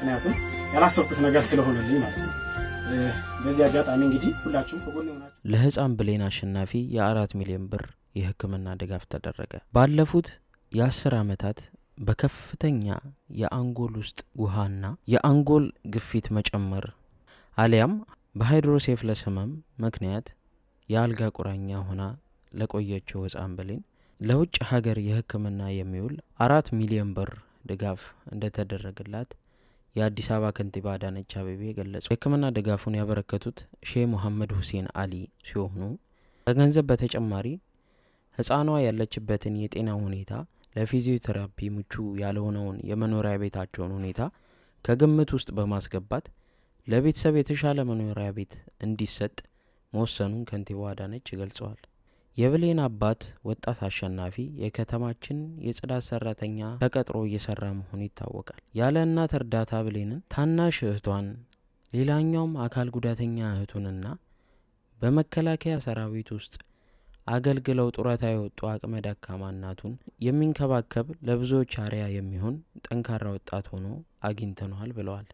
ምክንያቱም ያላሰብኩት ነገር ስለሆነልኝ ማለት ነው። በዚህ አጋጣሚ እንግዲህ ሁላችሁም ከጎኔ ሆናችሁ ለህፃን ብሌን አሸናፊ የ4 ሚሊዮን ብር የህክምና ድጋፍ ተደረገ። ባለፉት የ10 ዓመታት በከፍተኛ የአንጎል ውስጥ ውሃና የአንጎል ግፊት መጨመር አሊያም በሃይድሮሴፍለስ ህመም ምክንያት የአልጋ ቁራኛ ሆና ለቆየችው ህፃን ብሌን ለውጭ ሀገር የህክምና የሚውል 4 ሚሊዮን ብር ድጋፍ እንደተደረገላት የአዲስ አበባ ከንቲባ አዳነች አቤቤ ገለጹ። የህክምና ድጋፉን ያበረከቱት ሼህ መሐመድ ሁሴን አሊ ሲሆኑ ከገንዘብ በተጨማሪ ህፃኗ ያለችበትን የጤና ሁኔታ፣ ለፊዚዮቴራፒ ምቹ ያልሆነውን የመኖሪያ ቤታቸውን ሁኔታ ከግምት ውስጥ በማስገባት ለቤተሰብ የተሻለ መኖሪያ ቤት እንዲሰጥ መወሰኑን ከንቲባዋ አዳነች ገልጸዋል። የብሌን አባት ወጣት አሸናፊ የከተማችን የጽዳት ሰራተኛ ተቀጥሮ እየሰራ መሆኑ ይታወቃል። ያለ እናት እርዳታ ብሌንን ታናሽ እህቷን፣ ሌላኛውም አካል ጉዳተኛ እህቱንና በመከላከያ ሰራዊት ውስጥ አገልግለው ጡረታ የወጡ አቅመ ደካማ እናቱን የሚንከባከብ ለብዙዎች አርአያ የሚሆን ጠንካራ ወጣት ሆኖ አግኝተነዋል ብለዋል።